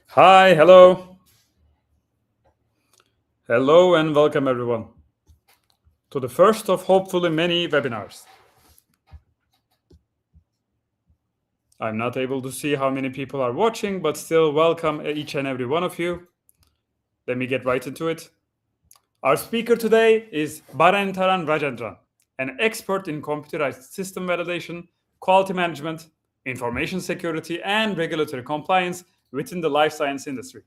Hi, hello. Hello and welcome everyone to the first of hopefully many webinars. I'm not able to see how many people are watching, but still welcome each and every one of you. Let me get right into it. Our speaker today is 𝗂𝗏𝗀 Rajendran, an expert in computerized system validation, quality management, information security, and regulatory compliance within the life science industry.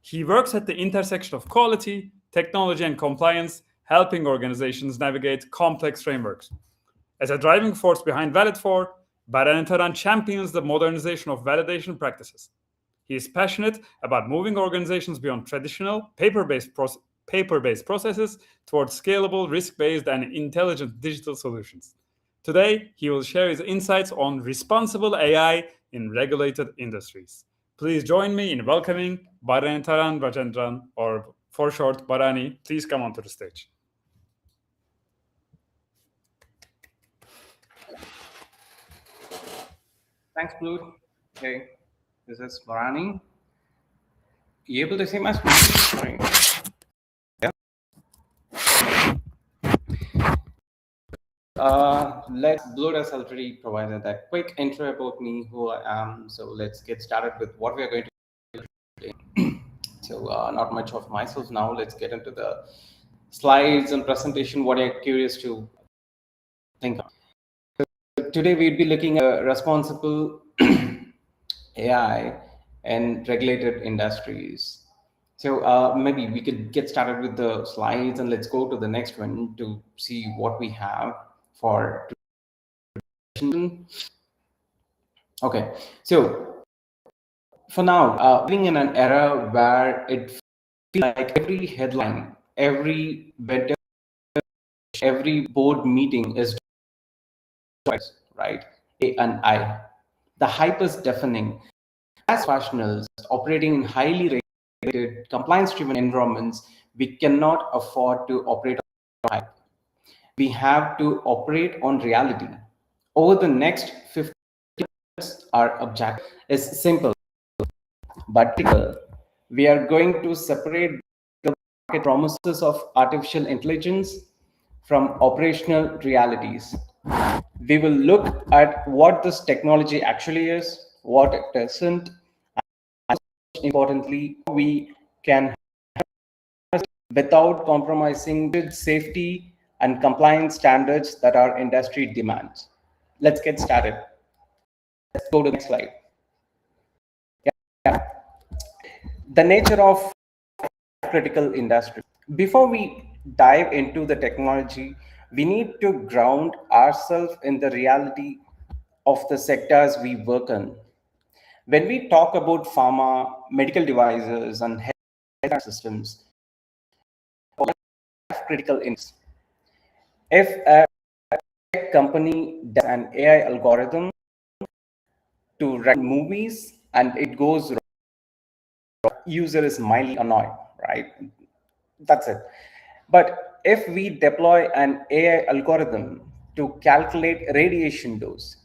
He works at the intersection of quality, technology, and compliance, helping organizations navigate complex frameworks. As a driving force behind Valid4, 𝗂𝗏𝗀 champions the modernization of validation practices. He is passionate about moving organizations beyond traditional paper-based processes towards scalable, risk-based, and intelligent digital solutions. Today, he will share his insights on responsible AI in regulated industries. Please join me in welcoming 𝗂𝗏𝗀 Rajendran, or for short, Bharani. Please come onto the stage. Thanks, Blue. Hey, this is Bharani. You able to see my screen? Yeah. Blue has already provided that quick intro about me, who I am. So let's get started with what we are going to do today. So not much of myself now. Let's get into the slides and presentation. What you're curious to think of. So today we'll be looking at responsible AI and regulated industries. So maybe we could get started with the slides and let's go to the next one to see what we have for today. Okay, so for now, living in an era where it feels like every headline, every better, every board meeting is right, A and I. The hype is deafening. As professionals operating in highly regulated, compliance-driven environments, we cannot afford to operate on hype. We have to operate on reality. Over the next 50 years, our objective is simple but critical. We are going to separate the market promises of artificial intelligence from operational realities. We will look at what this technology actually is, what it isn't, and most importantly, we can without compromising the safety and compliance standards that our industry demands. Let's get started. Let's go to the next slide. Yeah. The nature of critical industry. Before we dive into the technology, we need to ground ourselves in the reality of the sectors we work in. When we talk about pharma, medical devices, and health systems, critical industries. If a company does an AI algorithm to run movies and it goes wrong, user is mildly annoyed, right? That's it. But if we deploy an AI algorithm to calculate radiation dose,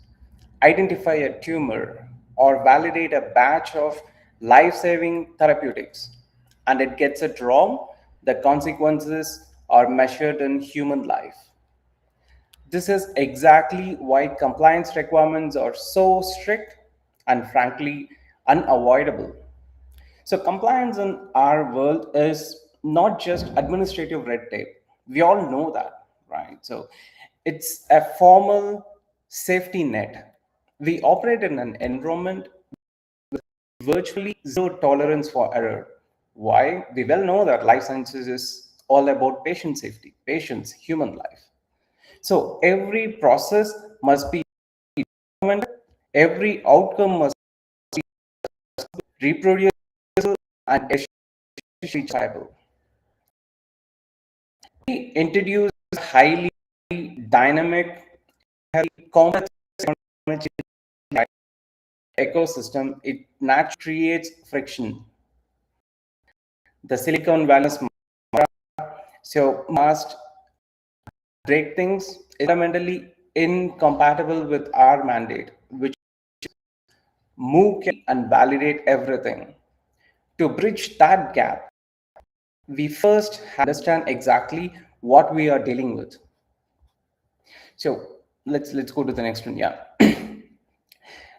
identify a tumor, or validate a batch of life-saving therapeutics, and it gets it wrong, the consequences are measured in human life. This is exactly why compliance requirements are so strict and frankly unavoidable. So compliance in our world is not just administrative red tape. We all know that, right? So it's a formal safety net. We operate in an environment with virtually zero tolerance for error. Why? We well know that life sciences is all about patient safety, patients, human life. So every process must be documented, every outcome must be reproducible and reachable. We introduce a highly dynamic, complex ecosystem. It naturally creates friction. The Silicon Valley so must break things fundamentally incompatible with our mandate, which move and validate everything. To bridge that gap, we first understand exactly what we are dealing with. So let's go to the next one. Yeah.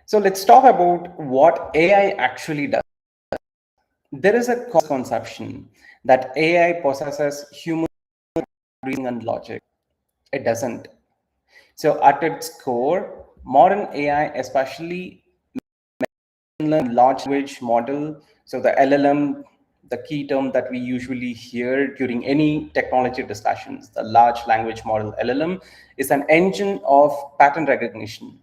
So let's talk about what AI actually does. There is a conception that AI possesses human reasoning and logic. It doesn't. So at its core, modern AI, especially large language model, so the LLM, the key term that we usually hear during any technology discussions, the large language model LLM, is an engine of pattern recognition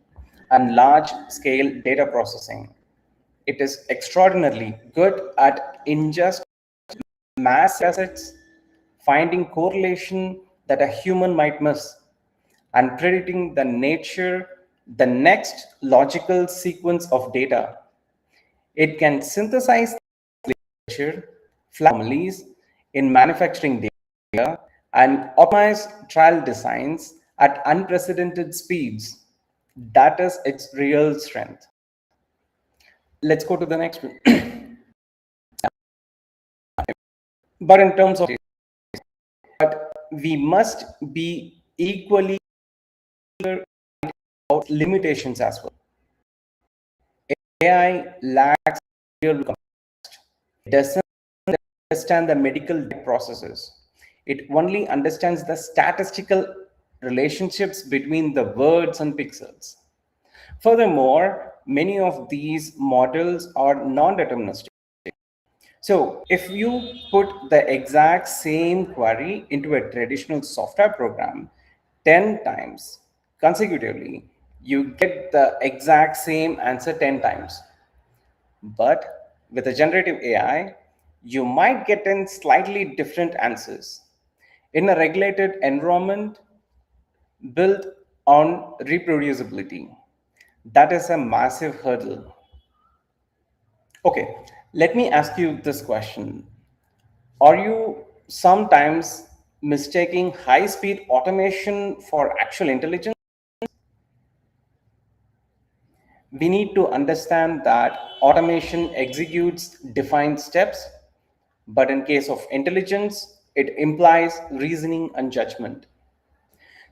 and large scale data processing. It is extraordinarily good at ingest mass assets, finding correlation that a human might miss, and predicting the next logical sequence of data. It can synthesize literature, families in manufacturing data, and optimize trial designs at unprecedented speeds. That is its real strength. Let's go to the next one. But in terms of, but we must be equally clear about limitations as well. AI lacks real context. It doesn't understand the medical processes. It only understands the statistical relationships between the words and pixels. Furthermore, many of these models are non-deterministic. So if you put the exact same query into a traditional software program 10 times consecutively, you get the exact same answer 10 times. But with a generative AI, you might get in slightly different answers. In a regulated environment built on reproducibility, that is a massive hurdle. Okay, let me ask you this question. Are you sometimes mistaking high-speed automation for actual intelligence? We need to understand that automation executes defined steps, but in case of intelligence, it implies reasoning and judgment.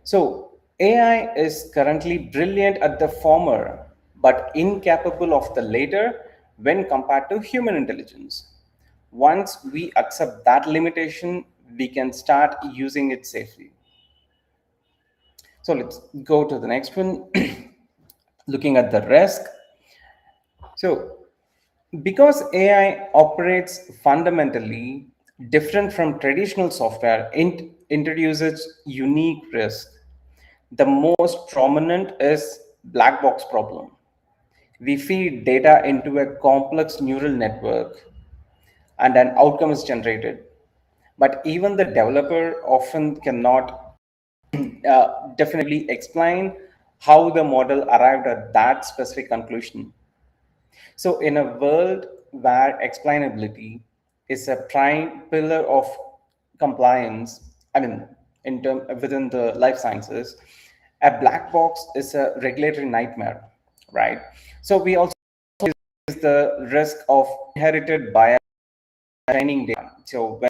So AI is currently brilliant at the former, but incapable of the latter when compared to human intelligence. Once we accept that limitation, we can start using it safely. So let's go to the next one. Looking at the risk. So because AI operates fundamentally different from traditional software, it introduces unique risk. The most prominent is black box problem. We feed data into a complex neural network and an outcome is generated. But even the developer often cannot definitely explain how the model arrived at that specific conclusion. So in a world where explainability is a prime pillar of compliance, within the life sciences, a black box is a regulatory nightmare, right? So we also is the risk of inherited bias training data. So when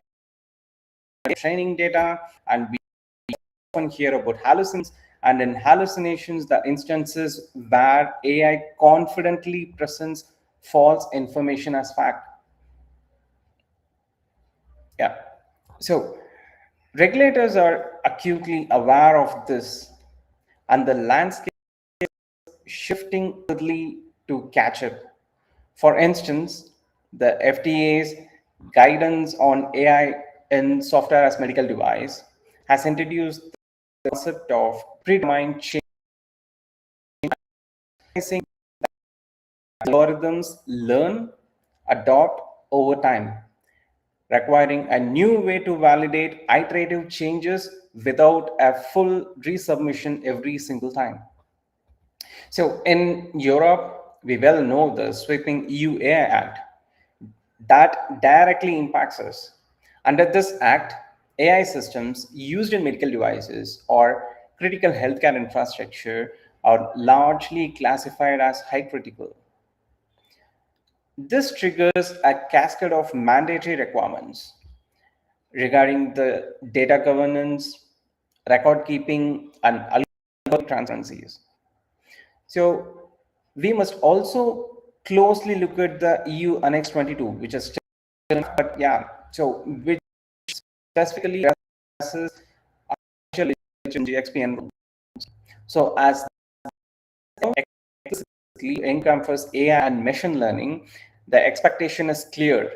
training data, and we often hear about hallucinations, and in hallucinations, the instances where AI confidently presents false information as fact. Yeah. So regulators are acutely aware of this, and the landscape is shifting quickly to catch up. For instance, the FDA's guidance on AI in software as medical device has introduced the concept of predetermined change. Algorithms learn, adopt over time, requiring a new way to validate iterative changes without a full resubmission every single time. So in Europe, we well know the sweeping EU AI Act that directly impacts us. Under this act, AI systems used in medical devices or critical healthcare infrastructure are largely classified as high critical. This triggers a cascade of mandatory requirements regarding the data governance, record keeping, and algorithm transparencies. So we must also closely look at the EU Annex 22, which is still, but yeah, so which specifically addresses artificial intelligence GXP. So as explicitly encompasses AI and machine learning, the expectation is clear.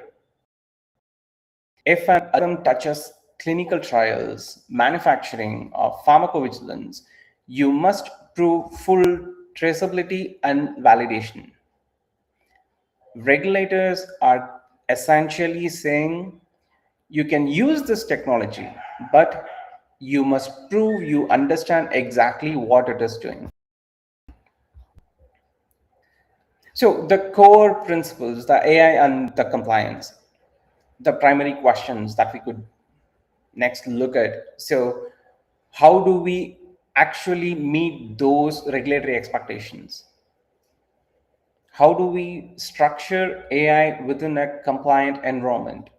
If an algorithm touches clinical trials, manufacturing, or pharmacovigilance, you must prove full traceability and validation. Regulators are essentially saying you can use this technology, but you must prove you understand exactly what it is doing. So the core principles, the AI and the compliance, the primary questions that we could next look at. So how do we actually meet those regulatory expectations? How do we structure AI within a compliant environment?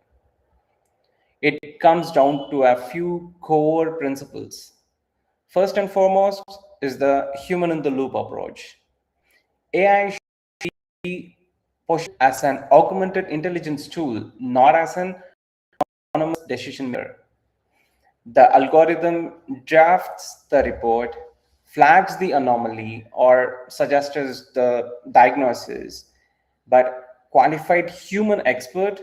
It comes down to a few core principles. First and foremost is the human in the loop approach. AI should be pushed as an augmented intelligence tool, not as an autonomous decision maker. The algorithm drafts the report, flags the anomaly, or suggests the diagnosis, but qualified human expert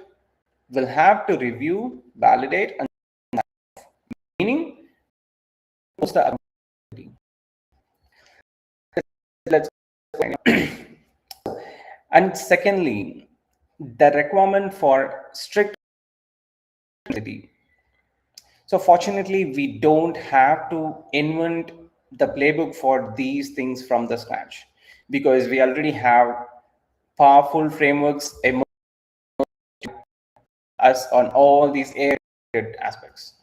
will have to review, validate, and meaning the let's and secondly, the requirement for strict accountability. So fortunately, we don't have to invent the playbook for these things from the scratch, because we already have powerful frameworks us on all these AI aspects.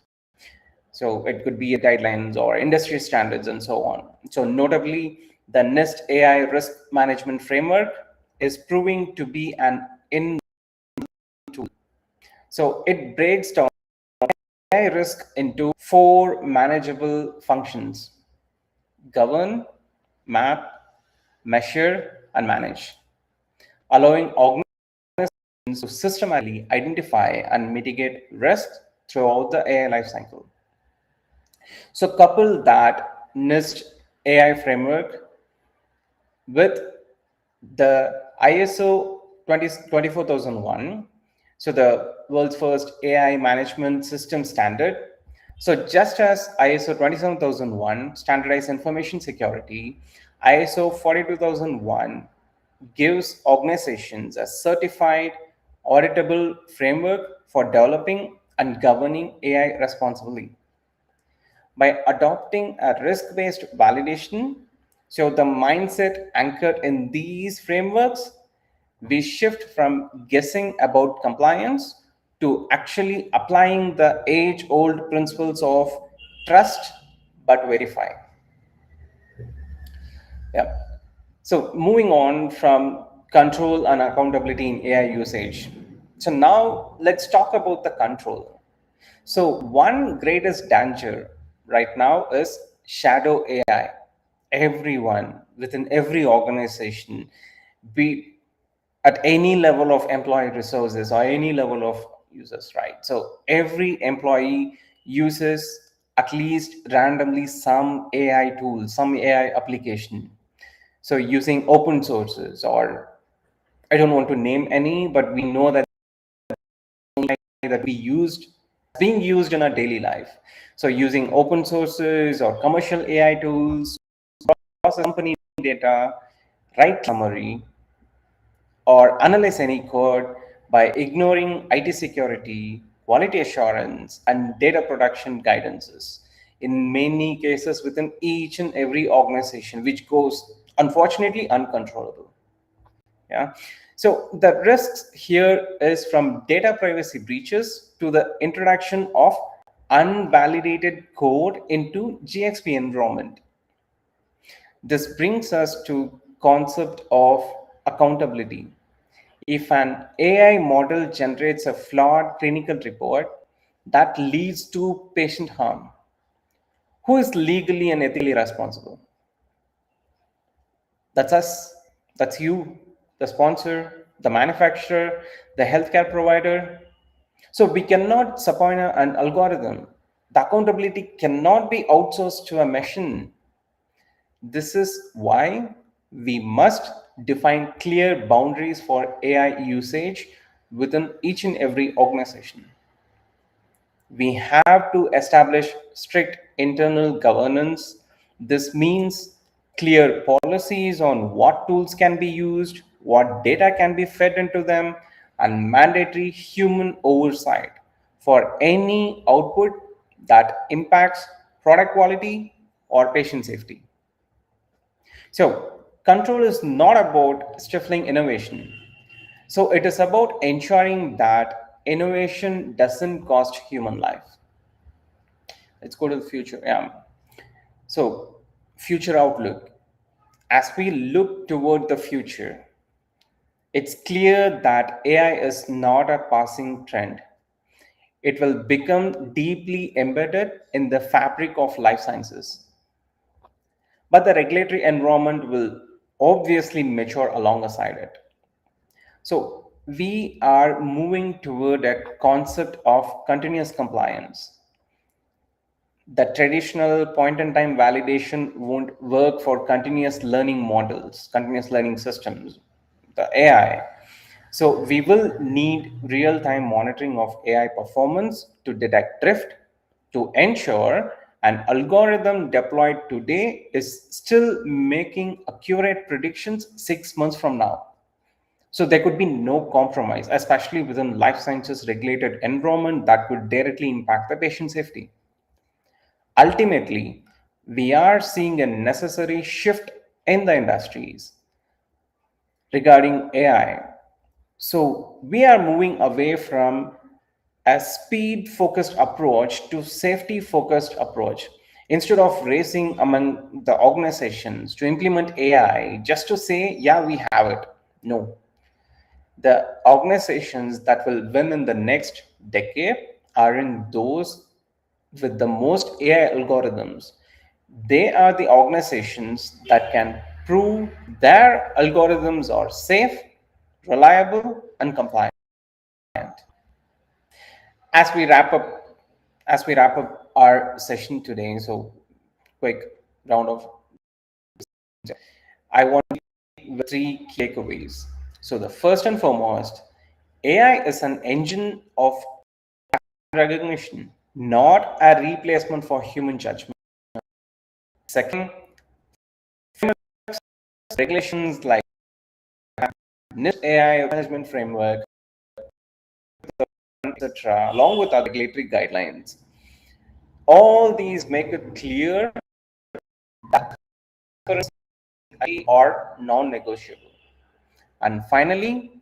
So it could be guidelines or industry standards and so on. So notably, the NIST AI risk management framework is proving to be an in tool. So it breaks down AI risk into 4 manageable functions: govern, map, measure, and manage, allowing organizations to systematically identify and mitigate risks throughout the AI lifecycle. So couple that NIST AI framework with the ISO 24001, so the world's first AI management system standard. So just as ISO 27001 standardized information security, ISO 42001 gives organizations a certified, auditable framework for developing and governing AI responsibly. By adopting a risk-based validation, so the mindset anchored in these frameworks, we shift from guessing about compliance to actually applying the age-old principles of trust but verify. Yeah. So moving on from control and accountability in AI usage. So now let's talk about the control. So one greatest danger right now is shadow AI. Everyone within every organization, be at any level of employee resources or any level of users, right? So every employee uses at least randomly some AI tool, some AI application. So using open sources, or I don't want to name any, but we know that being used in our daily life. So using open sources or commercial AI tools, process company data, write summary, or analyze any code by ignoring IT security, quality assurance, and data production guidances. In many cases within each and every organization, which goes unfortunately uncontrollable. Yeah. So the risks here is from data privacy breaches to the introduction of unvalidated code into GXP environment. This brings us to concept of accountability. If an AI model generates a flawed clinical report that leads to patient harm, who is legally and ethically responsible? That's us, that's you, the sponsor, the manufacturer, the healthcare provider. So we cannot subpoint an algorithm. The accountability cannot be outsourced to a machine. This is why we must define clear boundaries for AI usage within each and every organization. We have to establish strict internal governance. This means clear policies on what tools can be used, what data can be fed into them, and mandatory human oversight for any output that impacts product quality or patient safety. So, control is not about stifling innovation. So, it is about ensuring that innovation doesn't cost human life. Let's go to the future. Yeah. So, future outlook. As we look toward the future, it's clear that AI is not a passing trend. It will become deeply embedded in the fabric of life sciences. But the regulatory environment will obviously mature alongside it. So, we are moving toward a concept of continuous compliance. The traditional point-in-time validation won't work for continuous learning models, continuous learning systems, the AI. So we will need real-time monitoring of AI performance to detect drift, to ensure an algorithm deployed today is still making accurate predictions 6 months from now. So there could be no compromise, especially within life sciences regulated environment that could directly impact the patient safety. Ultimately, we are seeing a necessary shift in the industries regarding AI. So we are moving away from a speed-focused approach to safety-focused approach. Instead of racing among the organizations to implement AI just to say, yeah, we have it. No. The organizations that will win in the next decade are in those with the most AI algorithms. They are the organizations that can prove their algorithms are safe, reliable, and compliant. As we wrap up our session today, so quick round of, I want to leave with 3 takeaways. So the first and foremost, AI is an engine of recognition, not a replacement for human judgment. Second, regulations like NIST AI management framework, etc., along with other regulatory guidelines, all these make it clear that are non-negotiable. And finally,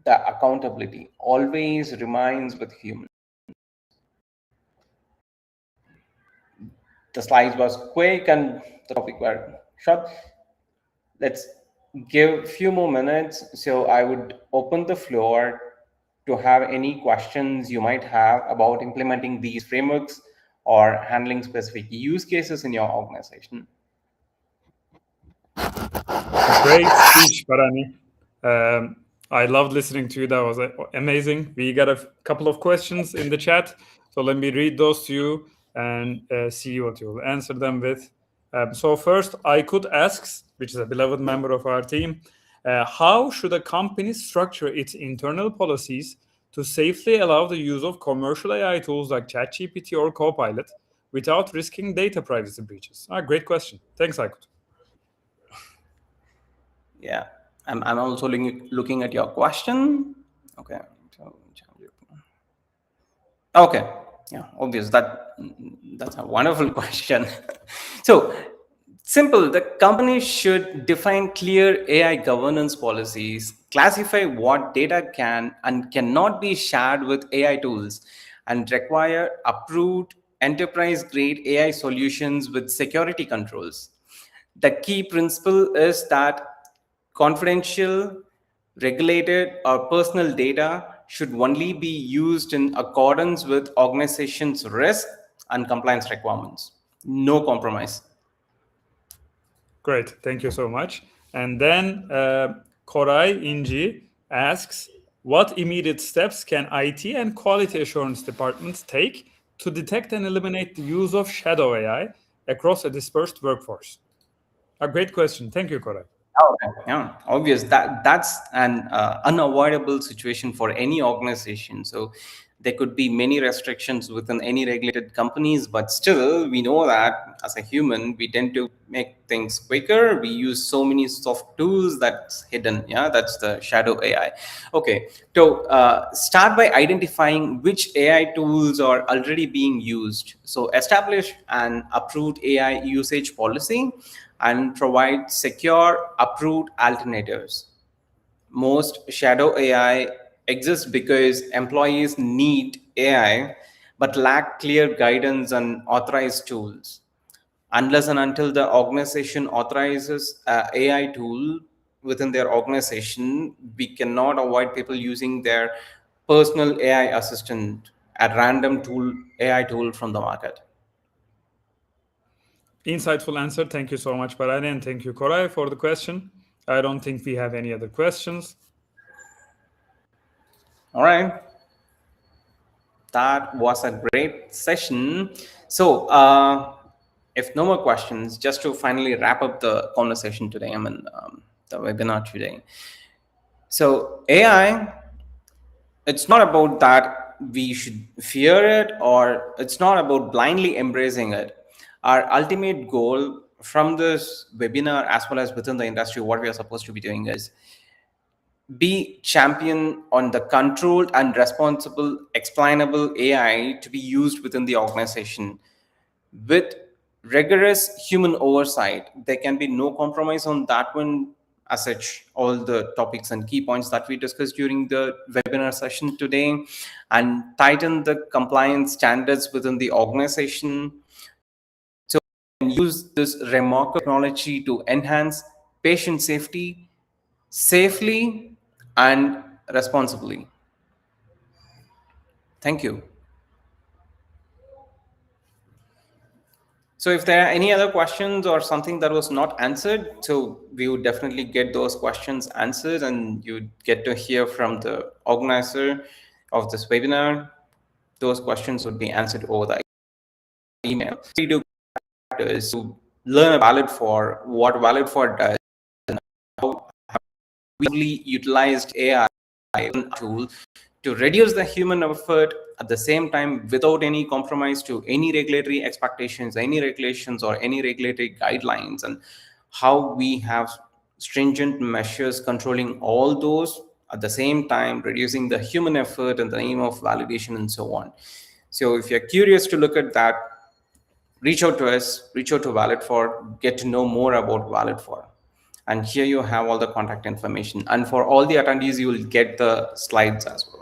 the accountability always remains with humans. The slides was quick and the topic were short. Let's give a few more minutes. So I would open the floor to have any questions you might have about implementing these frameworks or handling specific use cases in your organization. Great speech, Bharani. I loved listening to you. That was amazing. We got a couple of questions in the chat. So let me read those to you and see what you'll answer them with. So first, I could ask, which is a beloved member of our team, how should a company structure its internal policies to safely allow the use of commercial AI tools like ChatGPT or Copilot without risking data privacy breaches? Great question. Thanks, Aykut. Yeah, I'm also looking at your question. Okay. Okay. Yeah, obvious. That's a wonderful question. So simple, the company should define clear AI governance policies, classify what data can and cannot be shared with AI tools, and require approved enterprise-grade AI solutions with security controls. The key principle is that confidential, regulated or personal data should only be used in accordance with organization's risk and compliance requirements. No compromise. Great, thank you so much. And then 𝗂𝗍𝗃 asks, what immediate steps can IT and quality assurance departments take to detect and eliminate the use of shadow AI across a dispersed workforce? A great question. Thank you, 𝗂𝗍𝗃. Oh, yeah, obvious. That's an unavoidable situation for any organization. So there could be many restrictions within any regulated companies, but still we know that as a human, we tend to make things quicker. We use so many soft tools that's hidden. Yeah, that's the shadow AI. Okay, so start by identifying which AI tools are already being used. So establish an approved AI usage policy and provide secure, approved alternatives. Most shadow AI exists because employees need AI but lack clear guidance and authorized tools. Unless and until the organization authorizes an AI tool within their organization, we cannot avoid people using their personal AI assistant, a random AI tool from the market. Insightful answer. Thank you so much, Barani, and thank you, 𝗂𝗍𝗃, for the question. I don't think we have any other questions. All right. That was a great session. So if no more questions, just to finally wrap up the conversation today, the webinar today. So AI, it's not about that we should fear it, or it's not about blindly embracing it. Our ultimate goal from this webinar, as well as within the industry, what we are supposed to be doing is be champion on the controlled and responsible explainable AI to be used within the organization. With rigorous human oversight, there can be no compromise on that one. As such, all the topics and key points that we discussed during the webinar session today, and tighten the compliance standards within the organization. So we can use this remarkable technology to enhance patient safety safely and responsibly. Thank you. So if there are any other questions or something that was not answered, so we would definitely get those questions answered, and you get to hear from the organizer of this webinar. Those questions would be answered over the email. We do is to learn 𝗏𝗏𝗏 what 𝗏𝗏𝗏 does, and how we utilized AI tool to reduce the human effort at the same time without any compromise to any regulatory expectations, any regulations, or any regulatory guidelines, and how we have stringent measures controlling all those at the same time, reducing the human effort in the name of validation and so on. So if you're curious to look at that, reach out to us, reach out to 𝗏𝗏𝗏, get to know more about 𝗏𝗏𝗏. And here you have all the contact information. And for all the attendees, you will get the slides as well.